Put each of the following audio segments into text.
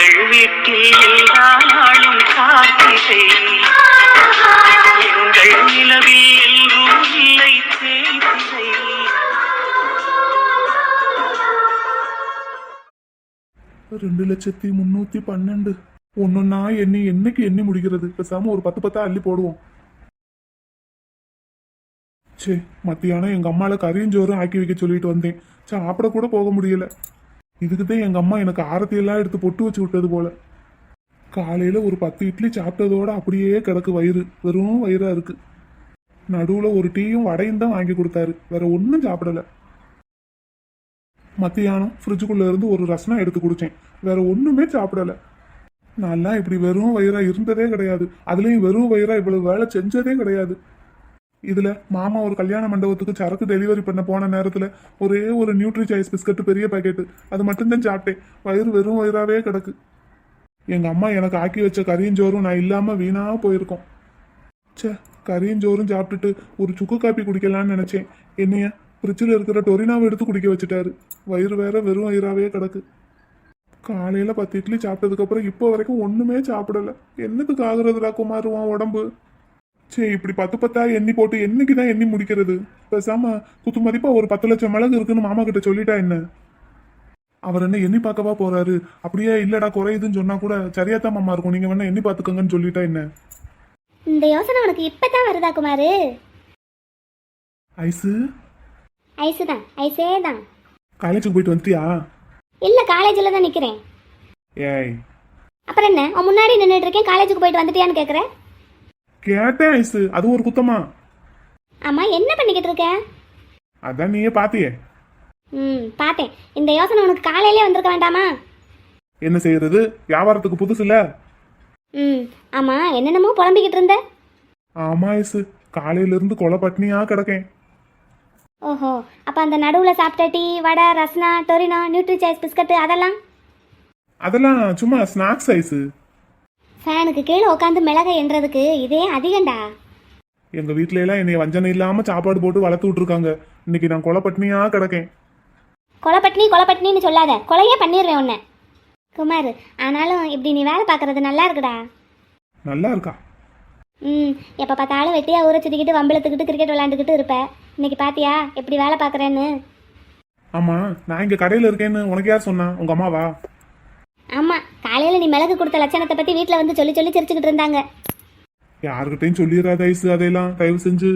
எங்கள் வீட்டில் எல்லா நாளும் காத்திரை, எங்கள் நிலவில் எல்லோரும் இல்லை தேய்திரை. 2,312 ஒன்னொன்னா எண்ணி என்னைக்கு எண்ணி முடிக்கிறது? பேசாம ஒரு 10 அள்ளி போடுவோம். சே, மத்தியானம் எங்க அம்மால கறியஞ்சோறும் ஆக்கி வைக்க சொல்லிட்டு வந்தேன். சாப்பிட கூட போக முடியல. இதுக்குதான் எங்க அம்மா எனக்கு ஆரத்தி எல்லாம் எடுத்து பொட்டு வச்சு விட்டது போல. காலையில ஒரு 10 இட்லி சாப்பிட்டதோட அப்படியே கிடக்கு வயிறு, வெறும் வயிறா இருக்கு. நடுவுல ஒரு டீயும் வடையும் தான் வாங்கி கொடுத்தாரு, வேற ஒன்றும் சாப்பிடல. மத்தியானம் ஃப்ரிட்ஜுக்குள்ள இருந்து ஒரு ரசனா எடுத்து குடிச்சேன், வேற ஒண்ணுமே சாப்பிடல. நான்லாம் இப்படி வெறும் வயிறா இருந்ததே கிடையாது. அதுலயும் வெறும் வயிறா இவ்வளவு வேலை செஞ்சதே கிடையாது. இதுல மாமா ஒரு கல்யாண மண்டபத்துக்கு சரக்கு டெலிவரி பண்ண போன நேரத்துல ஒரே ஒரு நியூட்ரி சாய்ஸ் பிஸ்கட் பெரிய பாக்கெட்டு, அது மட்டும்தான் சாப்பிட்டேன். வயிறு வெறும் வயிறாவே கிடக்கு. எங்க அம்மா எனக்கு ஆக்கி வச்ச கறியஞ்சோறும் நான் இல்லாம வீணா போயிருக்கோம். சே, கறியஞ்சோறும் சாப்பிட்டுட்டு ஒரு சுக்கு காப்பி குடிக்கலான்னு நினைச்சேன். என்னைய ஃப்ரிட்ஜில் இருக்கிற டொரினாவை எடுத்து குடிக்க வச்சுட்டாரு. வயிறு வேற வெறும் வயிறாவே கிடக்கு. காலையில 10 இட்லி சாப்பிட்டதுக்கு அப்புறம் இப்போ வரைக்கும் ஒண்ணுமே சாப்பிடல. என்னத்துக்கு ஆகுறதுடா குமாருவான் உடம்பு? சரி, இப்படி 10 எண்ணி போட்டு என்னைக்குதான் எண்ணி முடிக்கிறது? பேசாம குத்து மதிப்பா ஒரு 10 லட்சம் மிளகு இருக்குன்னு மாமா கிட்ட சொல்லிட்டா என்ன? அவர் என்ன எண்ணி பார்க்கவா போறாரு? அப்படியே இல்லடா குறையுதுன்னு சொன்னா கூட சரியாத்தான் மாமா இருக்கும், நீங்க வேணா எண்ணி பாத்துக்கங்கன்னு சொல்லிட்டா என்ன? இந்த யோசனை உனக்கு இப்பதான் வருதா குமாரு? ஐசு ஐஸே தான். காலேஜுக்கு போயிட்டு வந்துட்டியா? இல்ல, காலேஜ்ல தான் நிக்கிறேன். ஏய், அப்புறம் என்ன, உன் முன்னாடி நின்றுட்டு இருக்கேன், காலேஜுக்கு போயிட்டு வந்துட்டியான்னு கேக்குற? கேட்டேன் ஐசு, அது ஒரு குத்தமா? ஆமா, என்ன பண்ணிக்கிட்டு இருக்க? அதான் நீயே பாத்தியே. பார்த்தேன். இந்த யோசனை உனக்கு காலையிலே வந்திருக்க வேண்டாமா? என்ன செய்யறது, வியாபாரத்துக்கு புதுசு இல்ல. ஆமா, என்னென்னமோ புலம்பிக்கிட்டு இருந்த. ஆமா ஐசு, காலையில இருந்து கொலை பட்னியா கிடக்கேன். ஓஹோ, அப்ப அந்த நடுவுல சாப்பிட்ட டீ, வடை, Rasna, Torino, Nutri Choice biscuit அதெல்லாம் சும்மா ஸ்நாக்ஸ் ஐசு. ஃபேனுக்கு கீழே உட்காந்து மிளகை என்றதுக்கு இதே அதிகண்டா. எங்க வீட்ல எல்லாம் என்னைய வஞ்சனை இல்லாம சாப்பாடு போட்டு வளர்த்து விட்டுருக்காங்க. இன்னைக்கு நான் கொலை பட்னியா கிடக்கேன். கொலைப்பட்னின்னு சொல்லாத, கொலையே பண்ணிடுவேன் உன்னை. குமார், ஆனாலும் இப்படி நீ வேலை பார்க்கறது நல்லா இருக்குடா. நல்லா இருக்கா? எப்போ பார்த்தாலும் வெட்டியா ஊற சுத்திக்கிட்டு வம்பளத்துக்கிட்டு கிரிக்கெட் விளையாண்டுக்கிட்டு இருப்ப. இன்னைக்கு பாத்தியா எப்படி வேலை பார்க்குறேன்னு? ஆமா, நான் இங்க கடையில இருக்கேன்னு உனக்கு யார் சொன்னா? உங்க அம்மாவா? ஆமா, காலையில நீ மிளகு கொடுத்த லட்சணத்தை பத்தி வீட்டில் வந்து சொல்லி சிரிச்சுக்கிட்டு இருந்தாங்க. யாருக்கிட்டையும் சொல்லிடாத ஐசு, அதையெல்லாம் தயவு செஞ்சு.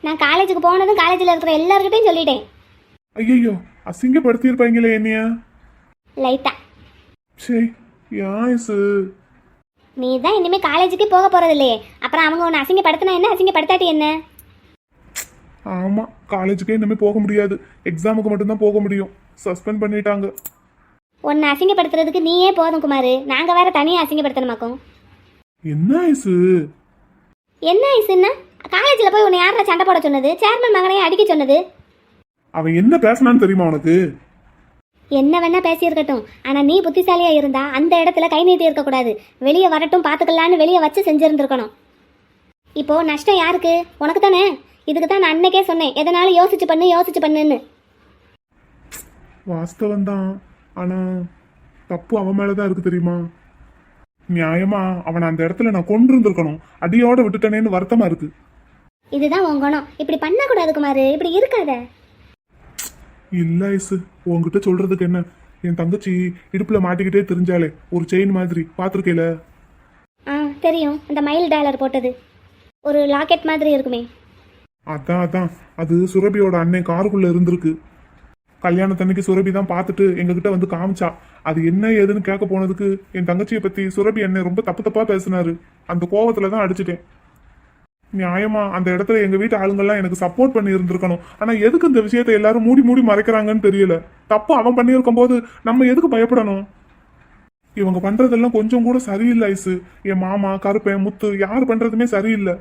நான் காலேஜுக்கு போனதும் காலேஜில் இருக்கிற எல்லாருக்கிட்டையும் சொல்லிட்டேன். ஐயோ, அசிங்கப்படுத்தியிருப்பாங்களே என்னைய லைட்டா. சரி, ஐசு, நீ தான் இனிமே காலேஜுக்கு போக போறது இல்லையே, அப்புறம் அவங்க உன்னை அசிங்கப்படுத்தினா என்ன, அசிங்கப்படுத்தாட்டி என்ன? ஆமா, காலேஜுக்கே இனிமே போக முடியாது. எக்ஸாமுக்கு மட்டும்தான் போக முடியும். சஸ்பெண்ட் பண்ணிட்டாங்க. உன்னை அசிங்கப்படுத்துறதுக்கு நீயே போதும் குமாரு, நாங்க வேற தனியா அசிங்கப்படுத்தணுமாக்கும். என்ன ஐசு? என்ன ஐசுன்னா, காலேஜில் போய் உன்னை யாரா சண்டை போட சொன்னது? சேர்மன் மகனையும் அடிக்க சொன்னது? அவன் என்ன பேசினான்னு தெரியுமா உனக்கு? என்ன வேணா பேசியிருக்கட்டும், ஆனா நீ புத்திசாலியா இருந்தா அந்த இடத்துல கை நீட்டி இருக்கக்கூடாது. வெளியே வரட்டும் பார்த்துக்கலான்னு வெளியே வச்சு செஞ்சிருந்துருக்கணும். இப்போ நஷ்டம் யாருக்கு? உனக்கு தானே. இதுக்கு தான் நான் அன்னைக்கே சொன்னேன், எதனாலும் யோசிச்சு பண்ணுன்னு. வாஸ்தவம் தான், ஆனா தப்பு அவன் மேலதான் இருக்கு தெரியுமா? நியாயமா அவனை அந்த இடத்துல நான் கொண்டு இருந்திருக்கணும். அடியோட விட்டுட்டனேன்னு வருத்தமா இருக்கு. இதுதான் உன் குணம். இப்படி பண்ணக்கூடாது குமாரு, இப்படி இருக்காத. இல்ல ஐசு, உன்கிட்ட சொல்றதுக்கு என்ன? என் தங்கச்சி இடுப்புல மாட்டிக்கிட்டே தெரிஞ்சாலே ஒரு செயின் மாதிரி பாத்திருக்கேல? தெரியும், அந்த மயில் டாலர் போட்டது ஒரு லாக்கெட் மாதிரி இருக்குமே. அதான் அது சுரபியோட அண்ணன் காருக்குள்ள இருந்திருக்கு. கல்யாணத்தன்னைக்கு சுரபி தான் பார்த்துட்டு எங்ககிட்ட வந்து காமிச்சா. அது என்ன ஏதுன்னு கேட்க போனதுக்கு என் தங்கச்சியை பத்தி சுரபி என்ன ரொம்ப தப்பா பேசினாரு. அந்த கோவத்துலதான் அடிச்சிட்டேன். நியாயமா அந்த இடத்துல எங்க வீட்டு ஆளுங்கெல்லாம் எனக்கு சப்போர்ட் பண்ணி இருந்திருக்கணும். ஆனா எதுக்கு இந்த விஷயத்த எல்லாரும் மூடி மறைக்கிறாங்கன்னு தெரியல. தப்பு அவன் பண்ணியிருக்கும் போது நம்ம எதுக்கு பயப்படணும்? இவங்க பண்றதெல்லாம் கொஞ்சம் கூட சரியில்லை ஐசு. என் மாமா, கருப்பேன், முத்து யார் பண்றதுமே சரியில்லை.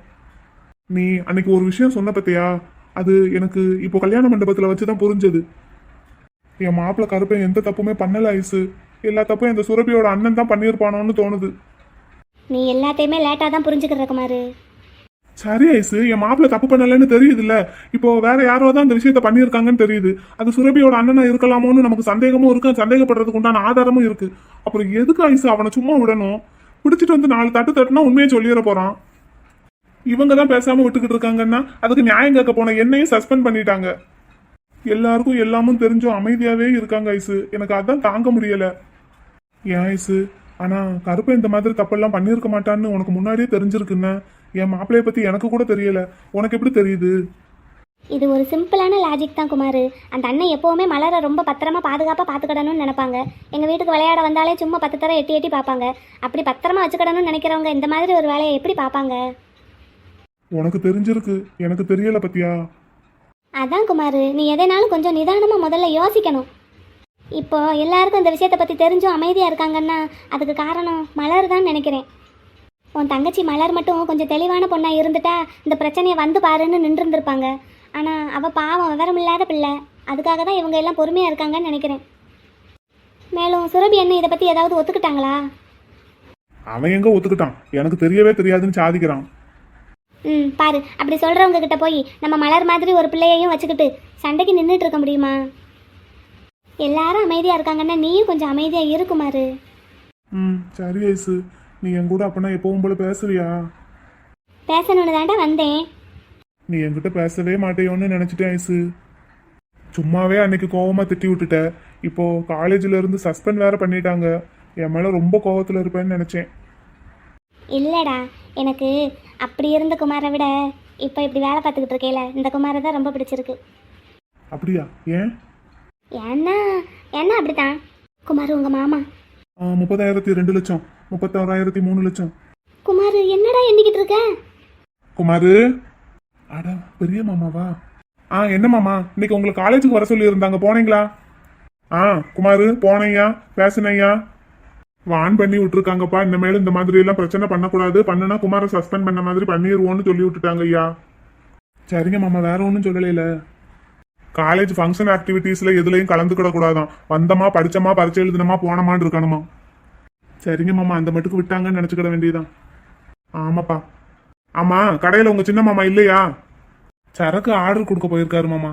நீ அன்னைக்கு ஒரு விஷயம் சொன்ன பத்தியா, அது எனக்கு இப்போ கல்யாண மண்டபத்துல வச்சுதான் புரிஞ்சது. என் மாப்பிள்ள கருப்பேன் எந்த தப்புமே பண்ணல ஐசு. எல்லா தப்பும் இந்த சுரபியோட அண்ணன் தான் பண்ணியிருப்பானோன்னு தோணுது. நீ எல்லாத்தையுமே லேட்டா தான் புரிஞ்சுக்கிற குமாரு. சரி ஐசு, என் மாப்பிள்ள தப்பு பண்ணலன்னு தெரியுதுல்ல. இப்போ வேற யாரோ தான் அந்த விஷயத்த பண்ணியிருக்காங்கன்னு தெரியுது. அது சுரபியோட அண்ணனா இருக்கலாமோன்னு நமக்கு சந்தேகமும் இருக்கு, சந்தேகப்படுறதுக்கு உண்டான ஆதாரமும் இருக்கு. அப்புறம் எதுக்கு ஐசு அவனை சும்மா விடணும்? பிடிச்சிட்டு வந்து 4 தட்டு தட்டுனா உண்மையை சொல்லிட போறான். இவங்க தான் பேசாம விட்டுக்கிட்டு இருக்காங்கன்னா அதுக்கு நியாயம் கேட்க போன என்னையும் சஸ்பெண்ட் பண்ணிட்டாங்க. எல்லாருக்கும் எல்லாமும் தெரிஞ்சும் அமைதியாவே இருக்காங்க ஐசு. எனக்கு அதான் தாங்க முடியல. ஏன் ஐசு, ஆனா கருப்பை இந்த மாதிரி தப்பெல்லாம் பண்ணியிருக்க மாட்டான்னு உனக்கு முன்னாடியே தெரிஞ்சிருக்குன்னு. என் மாப்பிள்ளைய பத்தி எனக்கு கூட தெரியல, உனக்கு எப்படி தெரியுது? இது ஒரு சிம்பிளான லாஜிக் தான் குமார். அந்த அண்ணன் எப்போவுமே மலரை ரொம்ப பத்திரமா பாதுகாப்பாக பார்த்துக்கிடணும்னு நினைப்பாங்க. எங்கள் வீட்டுக்கு விளையாட வந்தாலே சும்மா 10 தடவை எட்டி எட்டி பார்ப்பாங்க. அப்படி பத்திரமா வச்சுக்கிடணும்னு நினைக்கிறவங்க இந்த மாதிரி ஒரு வேலையை எப்படி பார்ப்பாங்க? உனக்கு தெரிஞ்சிருக்கு, எனக்கு தெரியல பத்தியா? அதான் குமார், நீ எதைனாலும் கொஞ்சம் நிதானமாக முதல்ல யோசிக்கணும். இப்போ எல்லாருக்கும் இந்த விஷயத்தை பற்றி தெரிஞ்சும் அமைதியாக இருக்காங்கன்னா அதுக்கு காரணம் மலர் தான் நினைக்கிறேன். உன் தங்கச்சி மலர் மட்டும் கொஞ்சம் தெளிவான பொண்ணாக இருந்துட்டா இந்த பிரச்சனையை வந்து பாருன்னு நின்றுருந்துருப்பாங்க. ஆனால் அவள் பாவம் விவரமில்லாத பிள்ளை. அதுக்காக தான் இவங்க எல்லாம் பொறுமையாக இருக்காங்கன்னு நினைக்கிறேன். மேலும் சுரபி என்ன இதை பற்றி ஏதாவது ஒத்துக்கிட்டாங்களா? அவன் எங்க ஒத்துக்கிட்டான்? எனக்கு தெரியவே தெரியாதுன்னு சாதிக்கிறான். பாரு, அப்படி சொல்கிறவங்க கிட்ட போய் நம்ம மலர் மாதிரி ஒரு பிள்ளையையும் வச்சுக்கிட்டு சண்டைக்கு நின்றுட்டு இருக்க முடியுமா? எல்லாரும் அமைதியாக இருக்காங்கன்னா நீயும் கொஞ்சம் அமைதியாக இருக்குமாரு. சரி ஐசு, நீ என் கூட அப்பனா எப்பவும் போல பேசுவியா? பேசணுன்னு தாண்டா வந்தேன். நீ என்கிட்ட பேசவே மாட்டேயோன்னு நினைச்சிட்டேன் ஐசு. சும்மாவே அன்னைக்கு கோவமா திட்டி விட்டுட்ட. இப்போ காலேஜ்ல இருந்து சஸ்பெண்ட் வேற பண்ணிட்டாங்க. என் மேல ரொம்ப கோவத்துல இருப்பேன்னு நினைச்சேன். இல்லைடா, எனக்கு அப்படி இருந்த குமாரை விட இப்போ இப்படி வேலை பார்த்துக்கிட்டு இருக்கேல இந்த குமாரை தான் ரொம்ப பிடிச்சிருக்கு. அப்படியா? ஏன்? ஏன்னா என்ன அப்படித்தான் குமார் உங்கள் மாமா 30,000 2 லட்சம், 31,000 3 லட்சம். குமார் என்னடா எண்ணிக்கிட்டு இருக்க? குமாரு, அட பெரிய மாமாவா? என்ன மாமா, இன்னைக்கு உங்களுக்கு காலேஜுக்கு வர சொல்லி இருந்தாங்க, போனீங்களா? குமாரு போனையா, பேசுனையா? வான் பண்ணி விட்டுருக்காங்கப்பா. இனிமேல் இந்த மாதிரி எல்லாம் பிரச்சனை பண்ணக்கூடாது, பண்ணுனா குமாரை சஸ்பெண்ட் பண்ண மாதிரி பண்ணிடுவோன்னு சொல்லி விட்டுட்டாங்க ஐயா. சரிங்க மாமா, வேற ஒன்றும் சொல்லலையில. College function ஆக்டிவிட்டீஸ்ல எதுலையும் கலந்துக்கிட கூடாதான். வந்தமா படிச்சமா பரிச்சை எழுதினமா போனமான்னு இருக்கணுமா. சரிங்க மாமா, அந்த மட்டுக்கு விட்டாங்கன்னு நினைச்சுக்கிட வேண்டியதான். ஆமாப்பா. ஆமா, கடையில உங்க சின்ன மாமா இல்லையா? சரக்கு ஆர்டர் கொடுக்க போயிருக்காரு மாமா.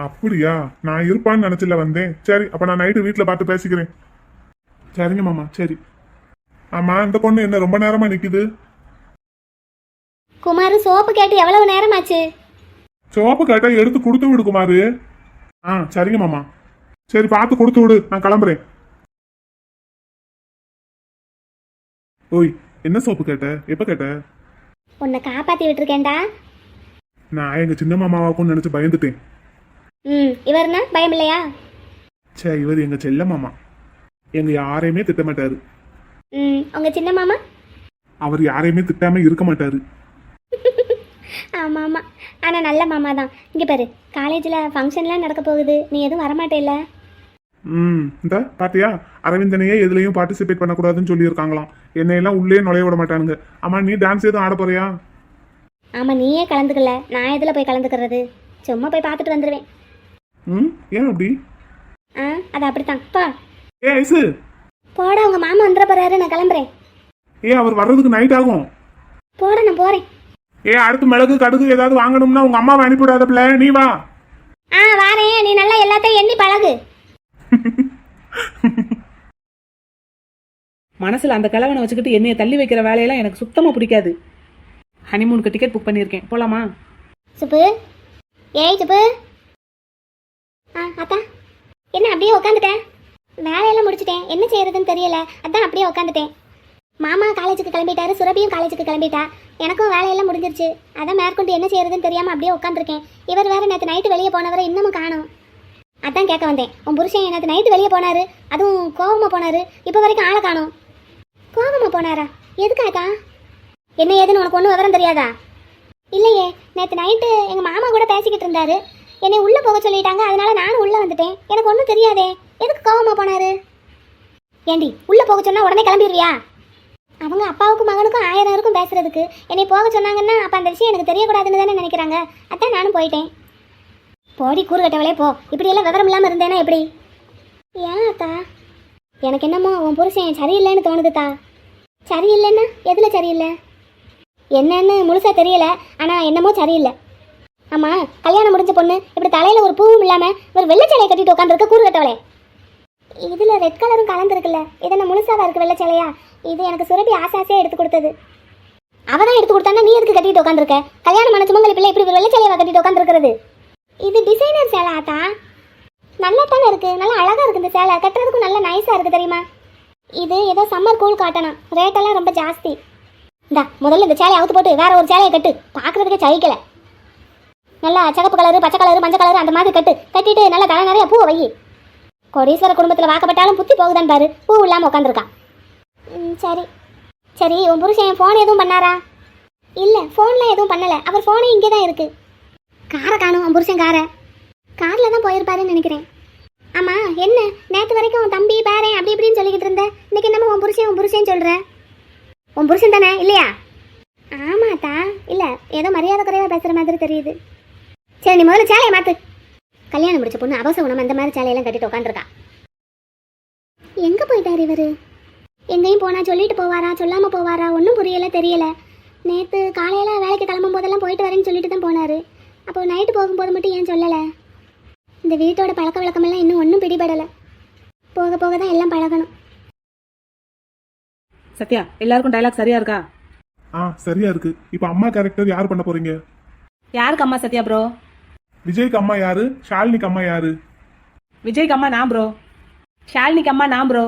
அப்படியா? நான் இருப்பான்னு நினைச்சில வந்தேன். சரி, அப்ப நான் நைட்டு வீட்டுல பார்த்து பேசிக்கிறேன். சரிங்க மாமா, சரி. ஆமா, இந்த பொண்ணு என்ன ரொம்ப நேரமா நிக்குது? குமார் சோப்பு கேட்டு எவ்வளவு நேரம் ஆச்சு? சோப்பு கேட்டா எடுத்து கொடுத்து விடு குமாரு. சரிங்க மாமா. சரி, பார்த்து கொடுத்து விடு, நான் கிளம்புறேன். ஓய், என்ன சோப்பு கேட்ட? எப்ப கேட்ட? உன்னை காப்பாத்தி விட்டுருக்கேன்டா. நான் எங்க சின்ன மாமாவாக்கும்னு நினைச்சு பயந்துட்டேன். இவர்னா பயம் இல்லையா? சே, இவர் எங்க செல்ல மாமா. எங்க யாரையுமே திட்ட மாட்டாரு. உங்க சின்ன மாமா? அவர் யாரையுமே திட்டாம இருக்க மாட்டாரு. ஆமா ஆமா, ஆனா நல்ல மாமா தான். இங்க பாரு, காலேஜ்ல ஃபங்க்ஷன்லாம் நடக்க போகுது, நீ எதுவும் வரமாட்டேல்ல? இந்த பாத்தியா, அரவிந்தனையே எதுலயும் பார்ட்டிசிபேட் பண்ணக்கூடாதுன்னு சொல்லியிருக்காங்களாம். என்னையெல்லாம் உள்ளே நுழைய விட மாட்டானுங்க. ஆமா, நீ டான்ஸ் எதுவும் ஆட போறியா? ஆமா, நீயே கலந்துக்கல, நான் எதுல போய் கலந்துக்கிறது? சும்மா போய் பார்த்துட்டு வந்துடுவேன். ஏன் அப்படி? அது அப்படித்தான். பா ஐசு, போடா, உங்க மாமா வந்துட போறாரு, நான் கிளம்புறேன். அவர் வர்றதுக்கு நைட் ஆகும். போட, நான் போறேன். அடுத்து மிளகு கடுகு ஏதாவது வாங்கணும்னா உங்க அம்மாவை அனுப்பிவிடாத பிள்ளை, நீ வா. வாரேன், நீ நல்லா எல்லாத்தையும் எண்ணி பழகு. மனசுல அந்த கிழவனை வச்சுக்கிட்டு என்னைய தள்ளி வைக்கிற வேலையெல்லாம் எனக்கு சுத்தமா பிடிக்காது. ஹனிமூனுக்கு டிக்கெட் புக் பண்ணியிருக்கேன், போலாமா? சுப்பு, ஏய் சுப்பு. அத்தா, என்ன அப்படியே உட்காந்துட்டேன்? வேலையெல்லாம் முடிச்சிட்டேன், என்ன செய்யறதுன்னு தெரியல, அதான் அப்படியே உட்காந்துட்டேன். மாமா காலேஜுக்கு கிளம்பிட்டாரு, சுரபியும் காலேஜுக்கு கிளம்பிட்டா, எனக்கும் வேலையெல்லாம் முடிஞ்சிருச்சு. அதான் மேற்கொண்டு என்ன செய்யறதுன்னு தெரியாம அப்படியே உட்காந்துருக்கேன். இவர் வேற நேற்று நைட்டு வெளியே போனவரை இன்னமும் காணோம். அதான் கேட்க வந்தேன். உன் புருஷன் நேற்று நைட்டு வெளியே போனாரு, அதுவும் கோவமா போனாரு. இப்போ வரைக்கும் ஆளை காணோம். கோவமா போனாரா? எதுக்காக்கா? என்ன ஏதுன்னு உனக்கு ஒன்றும் விவரம் தெரியாதா? இல்லையே, நேற்று நைட்டு எங்கள் மாமா கூட பேசிக்கிட்டு இருந்தாரு. என்னை உள்ளே போக சொல்லிட்டாங்க, அதனால நானும் உள்ளே வந்துட்டேன். எனக்கு ஒன்றும் தெரியாதே, எதுக்கு கோவமா போனாரு? ஏண்டி, உள்ளே போக சொன்னா உடனே கிளம்பிடுவியா? அவங்க அப்பாவுக்கும் மகனுக்கும் 1000 இருக்கும் பேசுறதுக்கு. என்னை போக சொன்னாங்கன்னா அப்போ அந்த விஷயம் எனக்கு தெரியக்கூடாதுன்னு தானே நினைக்கிறாங்க. அதான் நானும் போயிட்டேன். போடி கூறுகட்டவளே போ. இப்படியெல்லாம் விவரம் இல்லாமல் இருந்தேனா எப்படி? ஏன் அத்தா? எனக்கு என்னமோ உன் புருஷன் சரியில்லைன்னு தோணுதுத்தா. சரியில்லைன்னா எதில் சரியில்லை? என்னன்னு முழுசா தெரியல, ஆனால் என்னமோ சரியில்லை. ஆமாம், கல்யாணம் முடிஞ்ச பொண்ணு இப்படி தலையில் ஒரு பூவும் இல்லாமல் ஒரு வெள்ளைச்சலையை கட்டிட்டு உட்காந்துருக்க கூறு கட்டவளே. இதில் ரெட் கலரும் கலந்துருக்குல்ல, இது என்ன முழுசாவா இருக்குது வெள்ளைச்சலையா? இது எனக்கு சுரபி ஆசாசியாக எடுத்து கொடுத்தது. அவ தான் எடுத்து கொடுத்தானா, நீ எதுக்கு கட்டிட்டு உட்காந்துருக்க? கல்யாணம் பண்ண சுமங்கலி பிள்ளை இப்படி ஒரு வெள்ளைச்சலையை கட்டிட்டு உட்காந்துருக்கிறது. இது டிசைனர் சேலை ஆத்தா, நல்லா தானே இருக்குது, நல்லா அழகாக இருக்குது. இந்த சேலை கட்டுறதுக்கும் நல்லா நைஸாக இருக்குது தெரியுமா? இது ஏதோ சம்மர் கூல் காட்டணும், ரேட்டெல்லாம் ரொம்ப ஜாஸ்தி. இந்தா முதல்ல இந்த சேலையை அவுத்து போட்டு வேற ஒரு சேலையை கட்டு, பார்க்குறதுக்கே சகிக்கலை. நல்லா சிகப்பு கலரு, பச்சை கலரு, மஞ்சள் கலரு அந்த மாதிரி கட்டிட்டு நல்லா தலை நிறைய பூவை வை. கோடீஸ்வர குடும்பத்தில் வாக்கப்பட்டாலும் புத்தி போகுதான் பாரு, பூ இல்லாமல் உட்காந்துருக்கான். சரி சரி, உன் புருஷன் ஃபோன் எதுவும் பண்ணாரா? இல்லை, ஃபோன்லாம் எதுவும் பண்ணலை, அவர் ஃபோனே இங்கே தான் இருக்குது. காரை காணும், உன் புருஷன் காரில் தான் போயிருப்பாருன்னு நினைக்கிறேன். ஆமாம், என்ன நேற்று வரைக்கும் உன் தம்பி பேரன் அப்படி இப்படின்னு சொல்லிக்கிட்டு இருந்தேன், இன்னைக்கு என்னமோ உன் புருஷன் சொல்கிறேன். உன் புருஷன் தானே இல்லையா? ஆமாத்தா, இல்லை ஏதோ மரியாதை குறைவாக பேசுகிற மாதிரி தெரியுது. சரி, நீ முதல்ல சேலையை மாற்று. கல்யாணம் முடிச்ச பொண்ணு அவசரம் உணவு அந்த மாதிரி சேலையெல்லாம் கட்டிட்டு உட்காந்துருக்கா. எங்கே போயிட்டார் இவர்? எங்கேயும் போனா சொல்லிட்டு போவாரா சொல்லாமல் போவாரா ஒன்றும் தெரியலை. நேற்று காலையில் வேலைக்கு கிளம்பும் போதெல்லாம் போயிட்டு வரேன்னு சொல்லிட்டு தான் போனார். அப்போ நைட்டு போகும்போது மட்டும் ஏன் சொல்லலை? இந்த வீட்டோட பழக்க வழக்கமெல்லாம் இன்னும் ஒன்றும் பிடிபடலை. போக போக தான் எல்லாம் பழகணும். சத்யா, எல்லாருக்கும் டைலாக் சரியா இருக்கா? சரியா இருக்கு. இப்போ அம்மா கேரக்டர் யார் பண்ண போறீங்க? யாருக்கு அம்மா சத்யா ப்ரோ? விஜய்க்கு அம்மா யாரு? ஷாலினிக்கு அம்மா யாரு? விஜய்க்கு அம்மா நான் ப்ரோ, ஷாலினிக்கு அம்மா நான் ப்ரோ.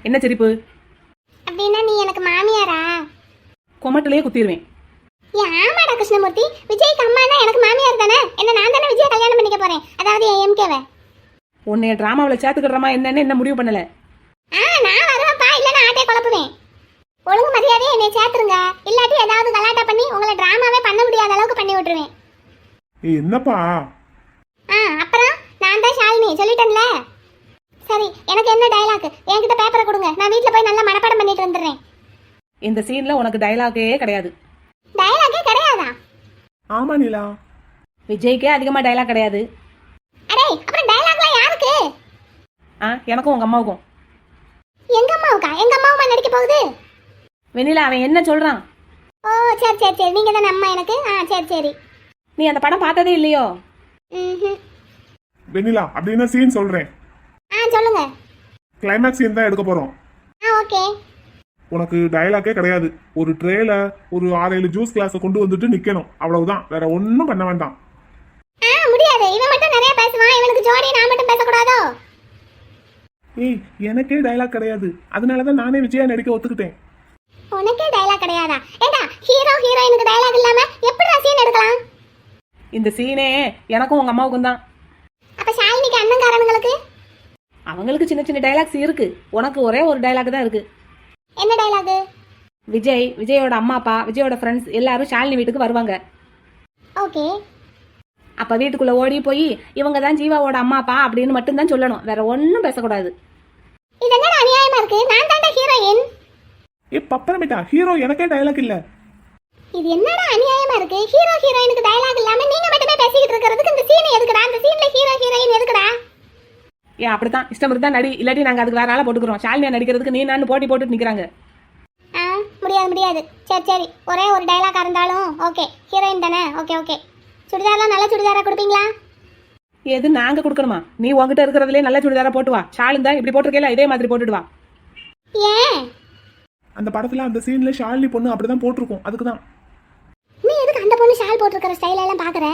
என்ன சிரிப்பு? அப்படின்னா நீ எனக்கு மாமியாரா? கொமட்டிலேயே குத்திடுவேன். ஆமாடா கிருஷ்ணமூர்த்தி, விஜய்க்கு அம்மா தான் எனக்கு மாமியார் தானே. என்ன நான் தானே விஜய் கல்யாணம் பண்ணிக்க போறேன், அதாவது எம்கேவை. உன்னைய டிராமாவில் சேர்த்துக்கிடுறமா என்னன்னு என்ன முடிவு பண்ணல? நான் வருவேன்ப்பா, இல்லைன்னா ஆட்டே குழப்புவேன். ஒழுங்கு மரியாதையே என்னை சேர்த்துருங்க, இல்லாட்டி ஏதாவது கலாட்டா பண்ணி உங்களை டிராமாவே பண்ண முடியாத அளவுக்கு பண்ணி விட்டுருவேன். என்னப்பா? அப்புறம் நான் தான் ஷாலினி சொல்லிட்டேன்ல. சரி, எனக்கு என்ன டைலாக்? என்கிட்ட பேப்பரை கொடுங்க, நான் வீட்டில் போய் நல்லா மனப்பாடம் பண்ணிட்டு வந்துடுறேன். இந்த சீன்ல உனக்கு டைலாகே கிடையாது. டைலாகே கிடையாதா? ஆமா நிலா, விஜய்க்கே அதிகமா டைலாக் கிடையாது. அடே, அப்புறம் டைலாக்லாம் யாருக்கு? எனக்கும் உங்க அம்மாவுக்கும். எங்க அம்மாவுக்கா? எங்க அம்மாவுமா நடிக்க போகுது? வெண்ணிலா, அவன் என்ன சொல்றான்? ஓ சரி, நீங்க தானே அம்மா எனக்கு. சரி. நீ அந்த படம் பார்த்ததே இல்லையோ? வெண்ணிலா அப்படின்னா சீன் சொல்றேன். சொல்லுங்க. கிளைமேக்ஸ் சீன் தான் எடுக்க போறோம். ஓகே. உனக்கு டயலாக்கே கிடையாது. ஒரு ட்ரேல ஒரு 6-7 ஜூஸ் கிளாஸை கொண்டு வந்துட்டு நிக்கணும், அவ்வளவுதான். வேற ஒன்றும் பண்ண வேண்டாம். முடியாது, இவன் மட்டும் நிறைய பேசுவான், இவனுக்கு ஜோடி நான் மட்டும் பேசக்கூடாதோ? ஏய், எனக்கே டயலாக் கிடையாது, அதனாலதான் நானே விஜயா நடிக்க ஒத்துக்கிட்டேன். உனக்கே டயலாக் கிடையாதா? ஏடா, ஹீரோ ஹீரோயினுக்கு டயலாக் இல்லாம எப்படி சீன் எடுக்கலாம்? இந்த சீனே எனக்கும் உங்க அம்மாவுக்கும் தான். அப்ப ஷாலினிக்கு அண்ணன்காரங்களுக்கு? அவங்களுக்கு சின்ன சின்ன டைலாக்ஸ் இருக்கு, உனக்கு ஒரே ஒரு டைலாக் தான் இருக்கு. என்ன டைலாக்? விஜயோட அம்மா அப்பா, விஜயோட ஃப்ரெண்ட்ஸ் எல்லாரும் ஷாலினி வீட்டுக்கு வருவாங்க. ஓகே. அப்ப வீட்டுக்குள்ள ஓடி போய் இவங்க தான் ஜீவாவோட அம்மா அப்பா அப்படின்னு மட்டும் தான் சொல்லணும், வேற ஒன்றும் பேசக்கூடாது. இது என்ன அநியாயமா இருக்கு? நான் தான்டா ஹீரோயின். பப்பரமிட்டா, ஹீரோ எனக்கே டயலாக் இல்ல. இது என்னடா அநியாயமா இருக்கு? ஹீரோ ஹீரோயினுக்கு டயலாக் இல்லாம நீங்க மட்டுமே பேசிக்கிட்டு இருக்கிறதுக்கு இந்த சீன் எதுக்குடா? அந்த சீன்ல ஹீரோ ஹீரோயின் எதுக்குடா? அப்படித்தான் இஷ்டம் இருந்தா நடி, இல்லாட்டி நாங்க அதுக்கு வேற ஆளை போட்டுக்கிறோம். ஷாலினியா நடிக்கிறதுக்கு நீ நான் போட்டி போட்டு நிக்கிறாங்க. முடியாது. சரி, ஒரே ஒரு டயலாக் இருந்தாலும் ஓகே. ஹீரோயின் தானே? ஓகே. சுடிதார்லாம் நல்ல சுடிதாரா கொடுப்பீங்களா? எது நாங்க கொடுக்கணுமா? நீ உங்ககிட்ட இருக்கிறதுலே நல்ல சுடிதாரா போட்டு வா. ஷாலின் தான் இப்படி போட்டிருக்கேல, இதே மாதிரி போட்டுட்டு வா. ஏன்? அந்த படத்துல அந்த சீன்ல ஷாலினி பொண்ணு அப்படிதான் போட்டிருக்கோம், அதுக்குதான். நீ எதுக்கு அந்த பொண்ணு ஷால் போட்டிருக்கிற ஸ்டைல எல்லாம் பாக்குற?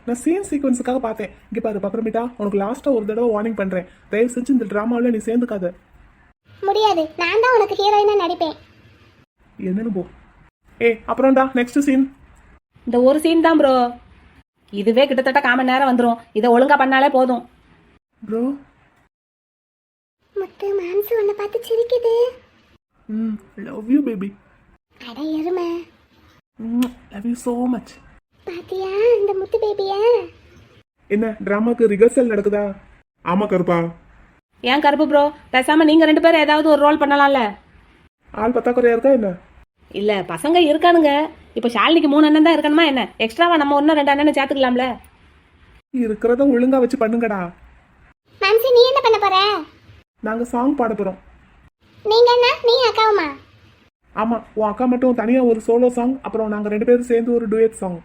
நான் சீன் சீக்வன்ஸுக்காக பார்த்தேன். இங்க பாரு பப்பரமிட்டா, உனக்கு லாஸ்டா ஒரு தடவை வார்னிங் பண்றேன், தயவு செஞ்சு இந்த டிராமாவில் நீ சேர்ந்துக்காத. முடியாது, நான் தான் உனக்கு ஹீரோயினா நடிப்பேன். என்னன்னு போ. அப்புறம்டா நெக்ஸ்ட் சீன். இந்த ஒரு சீன் தான் ப்ரோ, இதுவே கிட்டத்தட்ட 1/4 மணி நேரம் வந்துடும். இதை ஒழுங்கா பண்ணாலே போதும். ப்ரோ, முத்து மாம்சு உன்னை பார்த்து சிரிக்குது. Love you baby. அட எருமை, லவ் யூ so much. பாத்தியா இந்த முத்து பேபிய? என்ன டிராமாக்கு ரிஹர்சல் நடக்குதா? ஆமா கருப்பா. ஏன் கருப்பு ப்ரோ, பேசாம நீங்க 2 பேரும் ஏதாவது ஒரு ரோல் பண்ணலாம்ல? ஆள் பத்தாக்குறையா இருக்கா என்ன? இல்ல, பசங்க இருக்கானுங்க. இப்ப ஷாலினிக்கு 3 அண்ணன் தான் இருக்கணுமா என்ன? எக்ஸ்ட்ராவா நம்ம இன்னும் 2 அண்ணனை சேர்த்துக்கலாம்ல? இருக்கிறத ஒழுங்கா வச்சு பண்ணுங்கடா. மாம்சி, நீ என்ன பண்ண போற? நாங்க சாங் பாட போறோம். நீங்க என்ன நீ அக்காவுமா? ஆமா, உன் அக்கா மட்டும் தனியா ஒரு சோலோ சாங், அப்புறம் நாங்க 2 பேரும் சேர்ந்து ஒரு டுயட் சாங்.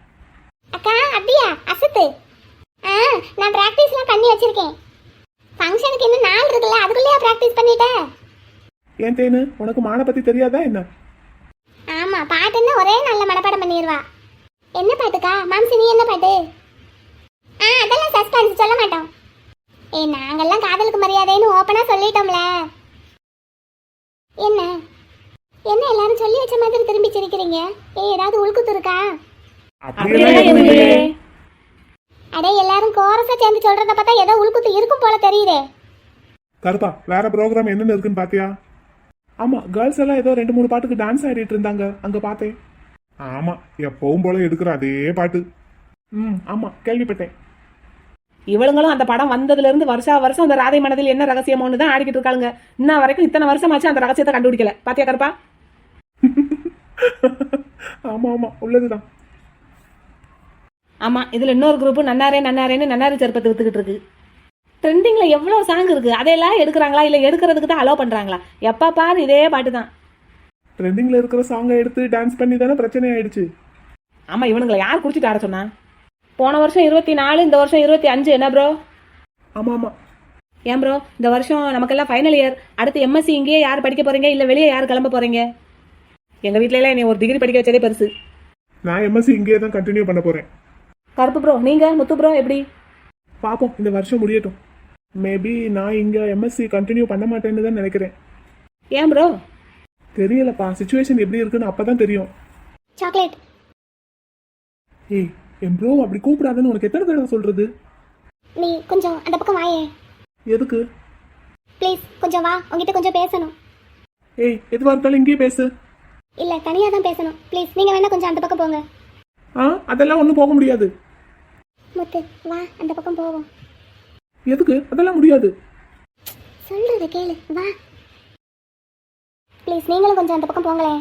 அக்கா அப்படியா? அசத்து. நான் பிராக்டிஸ்லாம் பண்ணி வச்சிருக்கேன். ஃபங்க்ஷனுக்கு இன்னும் 4 இருக்குல்ல, அதுக்குள்ளேயே பிராக்டிஸ் பண்ணிட்ட? ஏன் தேனு, உனக்கு மான பத்தி தெரியாதா என்ன? ஆமா, பாட்டுன்னா ஒரே நல்ல மனப்பாடம் பண்ணிடுவா. என்ன பாட்டுக்கா? மாம்சி நீ என்ன பாட்டு? அதெல்லாம் சஸ்பென்ஸ் சொல்ல மாட்டோம். நாங்கெல்லாம் காதலுக்கு மரியாதைன்னு ஓப்பனா சொல்லிட்டோம்ல. என்ன என்ன எல்லாரும் சொல்லி வச்ச மாதிரி திரும்பி சிரிக்கிறீங்க? ஏதாவது உள்குத்து இருக்கா? அடே, எல்லாரும் கோரஸா சேர்ந்து சொல்றத பார்த்தா ஏதோ உள்குத்து இருக்கும் போல தெரியுதே. கருப்பா, வேற ப்ரோக்ராம் என்னென்ன இருக்குன்னு பாத்தியா? ஆமா, கேர்ள்ஸ் எல்லாம் ஏதோ 2-3 பாட்டுக்கு டான்ஸ் ஆடிட்டு இருந்தாங்க, அங்க பார்த்தேன். ஆமா, எப்பவும் போல எடுக்கிற அதே பாட்டு. ஆமா, கேள்விப்பட்டேன். இவளுங்களும் அந்த படம் வந்ததுல இருந்து வருஷம் அந்த ராதை மனதில் என்ன ரகசியமோன்னு தான் ஆடிக்கிட்டு இருக்காளுங்க. இன்ன வரைக்கும் இத்தனை வருஷமாச்சு அந்த ரகசியத்தை கண்டுபிடிக்கல. பாத்தியா கருப்பா? ஆமா ஆமா, உள்ளதுதான். ஆமா, இதுல இன்னொரு குரூப் நன்னாரேன்னு நன்னாரி செருப்பத்தை வித்துக்கிட்டு இருக்கு. ட்ரெண்டிங்ல எவ்வளவு சாங் இருக்கு, அதையெல்லாம் எடுக்கிறாங்களா இல்ல எடுக்கிறதுக்கு தான் அலோவ் பண்றாங்களா? எப்ப பாரு இதே பாட்டு தான். ட்ரெண்டிங்ல இருக்கிற சாங்கை எடுத்து டான்ஸ் பண்ணி தானே பிரச்சனை ஆயிடுச்சு. ஆமா, இவனுங்களை யார் குடிச்சிட்டு ஆட சொன்னா? போன வருஷம் 24, இந்த வருஷம் 25. என்ன ப்ரோ? ஆமா ஆமா. ஏன் ப்ரோ, இந்த வருஷம் நமக்கெல்லாம் ஃபைனல் இயர். அடுத்து எம்எஸ்சி இங்கேயே யார் படிக்க போறீங்க இல்ல வெளியே யார் கிளம்ப போறீங்க? எங்க வீட்ல எல்லாம் என்னை ஒரு டிகிரி படிக்க வச்சதே பெருசு. நான் எம்எஸ்சி இங்கேயே தான் கண்டினியூ பண்ண போறேன். கருப்பு ப்ரோ, நீங்க? முத்து ப்ரோ எப்படி? பாப்போம், இந்த வருஷம் முடியட்டும். மேபி நான் இங்க எம்எஸ்சி கண்டினியூ பண்ண மாட்டேன்னு தான் நினைக்கிறேன். ஏன் ப்ரோ? தெரியலப்பா, சிச்சுவேஷன் எப்படி இருக்குன்னு அப்பதான் தெரியும். சாக்லேட். ஏய், என் ப்ரோ அப்படி கூப்பிடாதுன்னு உனக்கு எத்தனை தடவை சொல்றது? நீ கொஞ்சம் அந்த பக்கம் வாயே. எதுக்கு? ப்ளீஸ் கொஞ்சம் வா, உங்ககிட்ட கொஞ்சம் பேசணும். ஏய், எதுவா இருந்தாலும் இங்கேயே பேசு. இல்ல, தனியா தான் பேசணும். ப்ளீஸ் நீங்க வேணா கொஞ்சம் அந்த பக்கம் போங்க. அதெல்லாம் ஒன்றும் போக முடியாது. முத்து வா, அந்த பக்கம் போவோம். எதுக்கு? அதெல்லாம் முடியாது. சொல்றத கேளு, வா ப்ளீஸ். நீங்களும் கொஞ்சம் அந்த பக்கம் போங்களேன்.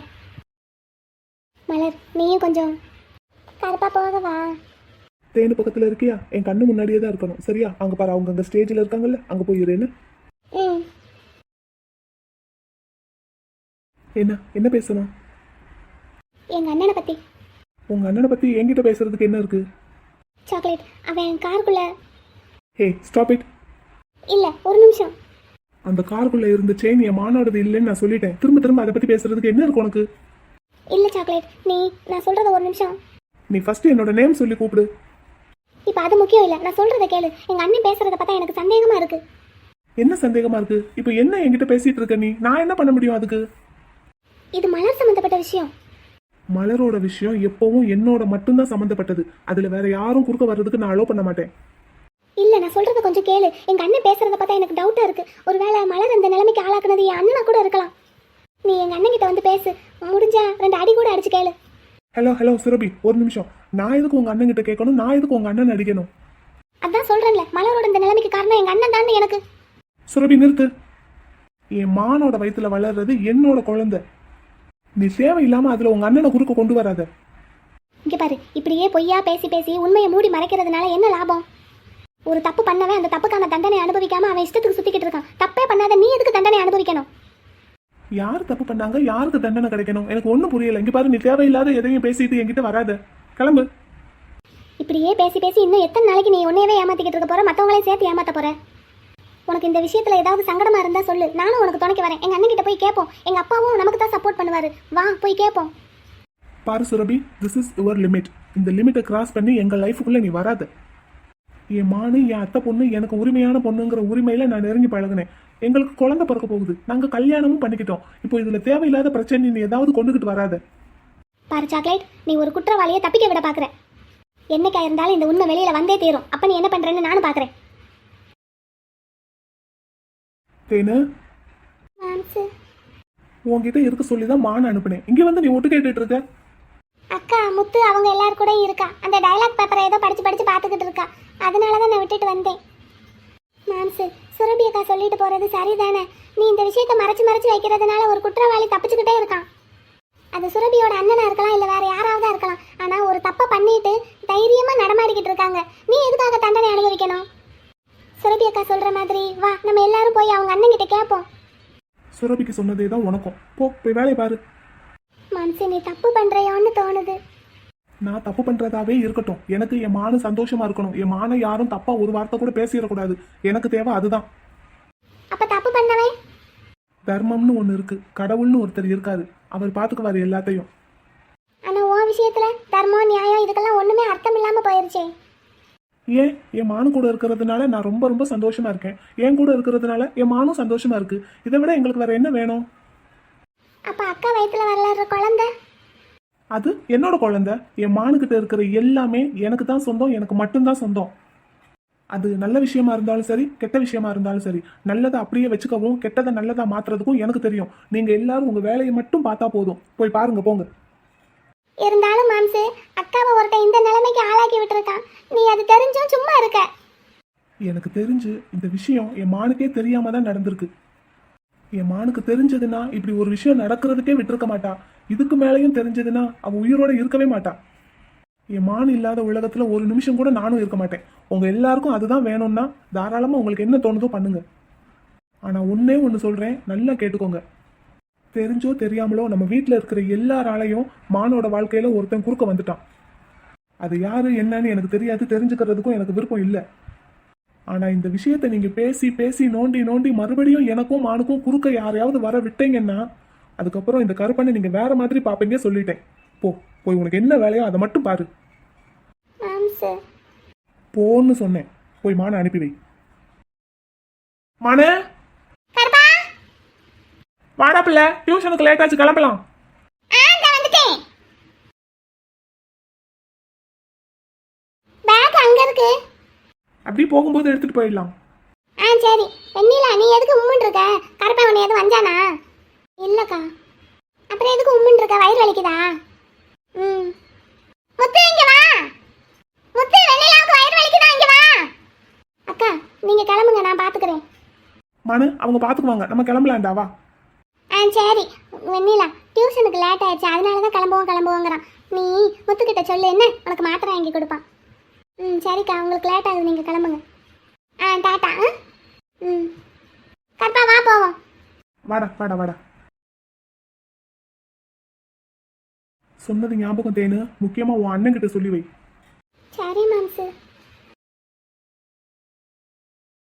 மலர், நீயும் கொஞ்சம். கருப்பா போக வா. தேனு பக்கத்துல இருக்கியா? என் கண்ணு முன்னாடியே தான் இருக்கணும், சரியா? அங்க பாரு, அவங்க அங்க ஸ்டேஜ்ல இருக்காங்கல்ல, அங்க போய் இரு. என்ன பேசணும்? எங்க அண்ணனை பத்தி. உங்க அண்ணனை பத்தி என்கிட்ட பேசுறதுக்கு என்ன இருக்கு? சாக்லேட், அவன் காருக்குள்ள. ஹே, ஸ்டாப் இட். இல்ல, ஒரு நிமிஷம். அந்த காருக்குள்ள இருந்த செயின் என் மானோடது இல்லைன்னு நான் சொல்லிட்டேன். திரும்ப அதை பத்தி பேசுறதுக்கு என்ன இருக்கு உனக்கு? இல்ல சாக்லேட், நான் சொல்றத ஒரு நிமிஷம். நீ ஃபர்ஸ்ட் என்னோட நேம் சொல்லி கூப்பிடு. இப்ப அது முக்கியம் இல்ல, நான் சொல்றத கேளு. எங்க அண்ணன் பேசுறத பார்த்தா எனக்கு சந்தேகமா இருக்கு. என்ன சந்தேகமா இருக்கு? இப்போ என்ன என்கிட்ட பேசிட்டு இருக்க நீ? நான் என்ன பண்ண முடியும் அதுக்கு? இது மலர் சம்பந்தப்பட்ட விஷயம். மலரோட விஷயம் எப்பவும் என்னோட மட்டும்தான் சம்பந்தப்பட்டது. அதுல வேற யாரும் குறுக்க வர்றதுக்கு நான் அலோ பண்ண மாட்டேன். இல்ல, நான் சொல்றத கொஞ்சம் கேளு. எங்க அண்ணன் பேசுறத பார்த்தா எனக்கு டவுட்டா இருக்கு. ஒருவேளை மலர் அந்த நிலைமைக்கு ஆளாக்குனது என் அண்ணனா கூட இருக்கலாம். நீ எங்க அண்ணன் கிட்ட வந்து பேசு. முடிஞ்சா 2 அடி கூட அடிச்சு கேளு. ஹலோ சுரபி, ஒரு நிமிஷம். நான் எதுக்கு உங்க அண்ணன் கிட்ட கேட்கணும்? நான் எதுக்கு உங்க அண்ணன் அடிக்கணும்? அதான் சொல்றேன்ல, மலரோட இந்த நிலைமைக்கு காரணம் எங்க அண்ணன் தான். எனக்கு சுரபி நிறுத்து. என் மானோட வயித்துல வளர்றது என்னோட குழந்தை. நீ தேவையில்லாம அதுல உங்க அண்ணனை குறுக்க கொண்டு வராத. இங்க பாரு, இப்படியே பொய்யா பேசி பேசி உண்மையை மூடி மறைக்கிறதுனால என்ன லாபம்? ஒரு தப்பு பண்ணவன் அந்த தப்புக்கான தண்டனை அனுபவிக்காம அவன் இஷ்டத்துக்கு சுத்திக்கிட்டு இருக்கான். தப்பே பண்ணாத நீ எதுக்கு தண்டனை அனுபவிக்கணும்? யார் தப்பு பண்ணாங்க? யாருக்கு தண்டனை கிடைக்கணும்? எனக்கு ஒன்றும் புரியல. இங்க பாரு, நீ தேவையில்லாத எதையும் பேசிட்டு என்கிட்ட வராத. கிளம்பு. இப்படியே பேசி பேசி இன்னும் எத்தனை நாளைக்கு நீ உன்னையவே ஏமாத்திக்கிட்டு இருக்க போற? மற்றவங்களையும் சேர்த்து ஏமாத்த போற? உனக்கு இந்த விஷயத்துல ஏதாவது சங்கடமா இருந்தா சொல்லு, நானும் உனக்கு துணைக்கு வரேன். எங்க அண்ணன் கிட்ட போய் கேட்போம். எங்க அப்பாவும் நமக்கு தான் சப்போர்ட் பண்ணுவாரு. வா போய் கேட்போம். பாரு Surabhi, this is your limit. இந்த லிமிட்டை கிராஸ் பண்ணி எங்க லைஃபுக்குள்ள நீ வராத. என் மானு, என் அத்தை பொண்ணு, எனக்கு உரிமையான பொண்ணுங்கிற உரிமையில நான் நெருங்கி பழகினேன். எங்களுக்கு குழந்தை பிறக்க போகுது. நாங்க கல்யாணமும் பண்ணிக்கிட்டோம். இப்போ இதுல தேவையில்லாத பிரச்சனை நீ ஏதாவது கொண்டுகிட்டு வராத. பாரு சாக்லேட், நீ ஒரு குற்றவாளியை தப்பிக்க விட பாக்குற. என்னைக்கா இருந்தாலும் இந்த உண்மை வெளியில வந்தே தீரும். அப்ப நீ என்ன பண்றேன்னு நானும் பாக்குறேன். தேனு, உன்கிட்ட இருக்க சொல்லிதான் மான அனுப்புனேன். இங்க வந்து நீ ஒட்டு கேட்டுட்டு இருக்க. அக்கா முத்து அவங்க எல்லாரும் கூட இருக்கா. அந்த டயலாக் பேப்பரை ஏதோ படிச்சு படிச்சு பாத்துக்கிட்டு இருக்கா. அதனாலதான் நான் விட்டுட்டு வந்தேன். மாம்சு, சுரபி அக்கா சொல்லிட்டு போறது சரிதானே? நீ இந்த விஷயத்தை மறைச்சு மறைச்சு வைக்கிறதுனால ஒரு குற்றவாளி தப்பிச்சுக்கிட்டே இருக்கான். அது சுரபியோட அண்ணனா இருக்கலாம், இல்ல வேற யாராவதா இருக்கலாம். ஆனா ஒரு தப்பை பண்ணிட்டு தைரியமா நடமாடிக்கிட்டு இருக்காங்க. நீ எதுக்காக தண்டனை அனுபவிக்கணும்? சுரபி அக்கா சொல்ற மாதிரி வா, நம்ம எல்லாரும் போய் அவங்க அண்ணன் கிட்ட கேட்போம். சுரபிக்கு சொன்னதே தான் உனக்கும். போ போய் வேலையை பாரு. மாம்சு நீ தப்பு பண்றியோன்னு தோணுது. நான் தப்பு பண்றதாவே இருக்கட்டும், எனக்கு என் மானு சந்தோஷமா இருக்கணும். என் மானை யாரும் தப்பா ஒரு வார்த்தை கூட பேசிடக்கூடாது. எனக்கு தேவை அதுதான். அப்ப தப்பு பண்ணவன் தர்மம்னு ஒண்ணு இருக்கு, கடவுள்னு ஒருத்தர் இருக்காரு, அவர் பாத்துக்குவாரு எல்லாத்தையும். ஆனா உன் விஷயத்துல தர்மம் நியாயம் இதுக்கெல்லாம் ஒண்ணுமே அர்த்தம் இல்லாம போயிருச்சே. ஏன் என் மானு கூட இருக்கிறதுனால நான் ரொம்ப ரொம்ப சந்தோஷமா இருக்கேன். என் கூட இருக்கிறதுனால என் மானும் சந்தோஷமா இருக்கு. இதை விட எங்களுக்கு வேற என்ன வேணும்? அப்ப அக்கா வயித்துல வளர்ற குழந்தை அது என்னோட குழந்தை. என் மானுக்கிட்ட இருக்கிற எல்லாமே எனக்கு தான் சொந்தம், எனக்கு மட்டும்தான் சொந்தம். அது நல்ல விஷயமா இருந்தாலும் சரி, கெட்ட விஷயமா இருந்தாலும் சரி, நல்லதை அப்படியே வச்சுக்கவும் கெட்டதை நல்லதா மாத்துறதுக்கும் எனக்கு தெரியும். நீங்க எல்லாரும் உங்க வேலையை மட்டும் பார்த்தா போதும். போய் பாருங்க, போங்க. இருந்தாலும் மாம்சு அக்காவை ஒருத்தன் இந்த நிலைமைக்கு ஆளாக்கி விட்டுருக்கான். நீ அது தெரிஞ்சும் சும்மா இருக்க. எனக்கு தெரிஞ்சு இந்த விஷயம் என் மானுக்கே தெரியாம தான் நடந்திருக்கு. என் மானுக்கு தெரிஞ்சதுன்னா இப்படி ஒரு விஷயம் நடக்கிறதுக்கே விட்டுருக்க மாட்டா. இதுக்கு மேலேயும் தெரிஞ்சதுன்னா அவ உயிரோட இருக்கவே மாட்டா. என் மான் இல்லாத உலகத்துல ஒரு நிமிஷம் கூட நானும் இருக்க மாட்டேன். உங்க எல்லாருக்கும் அதுதான் வேணும்னா தாராளமா உங்களுக்கு என்ன தோணுதோ பண்ணுங்க. ஆனா ஒன்னே ஒன்னு சொல்றேன், நல்லா கேட்டுக்கோங்க. தெரிஞ்சோ தெரியாமலோ நம்ம வீட்டுல இருக்கிற எல்லாராலையும் மானோட வாழ்க்கையில ஒருத்தன் குறுக்க வந்துட்டான். அது யாரு என்னன்னு எனக்கு தெரியாது, தெரிஞ்சுக்கிறதுக்கும் எனக்கு விருப்பம் இல்லை. ஆனா இந்த விஷயத்த நீங்க பேசி பேசி நோண்டி நோண்டி மறுபடியும் எனக்கும் மானுக்கும் குறுக்க யாரையாவது வர விட்டீங்கன்னா அதுக்கப்புறம் இந்த கருப்பனை நீங்க வேற மாதிரி பாப்பீங்க, சொல்லிட்டேன். போய் உனக்கு என்ன வேலையோ அதை மட்டும் பாரு. மாம்சு போன்னு சொன்னேன். போய் மான அனுப்பி வை. மான கருப்பா வாடா பிள்ளை, டியூஷனுக்கு லேட் ஆச்சு, கிளம்பலாம். வந்துட்டேன். பேக் அங்க இருக்கு. அப்படி போகும்போது எடுத்துட்டு போயிடலாம். சரி. வெண்ணிலா நீ எதுக்கு உம்முன்னு இருக்க? கருப்பா உன்னை எதுவும் வந்தானா? இல்லக்கா. அப்புறம் எதுக்கு உம்முன்னு இருக்க? வயிறு வலிக்குதா? முத்து இங்க வா. முத்து, வெண்ணிலாவுக்கு வயிறு வலிக்குதா? இங்க வா. அக்கா நீங்க கிளம்புங்க, நான் பாத்துக்கிறேன். மனு அவங்க பாத்துக்குவாங்க, நம்ம கிளம்பலாம்டா, வா. சரி. வெண்ணிலா டியூஷனுக்கு லேட் ஆயிடுச்சு, அதனாலதான் கிளம்புவோங்கிறான். நீ முத்துக்கிட்ட சொல்லு, என்ன உனக்கு மாத்திரை வாங்கி கொடுப்பான். சரிக்கா, உங்களுக்கு லேட் ஆகுது, நீங்க கிளம்புங்க. டாட்டா. கருப்பா வா போவோம். வாடா வாடா வாடா. சொன்னது ஞாபகம் தேனு, முக்கியமா உன் அண்ணன் கிட்ட சொல்லி வை. சரி மாம்சு.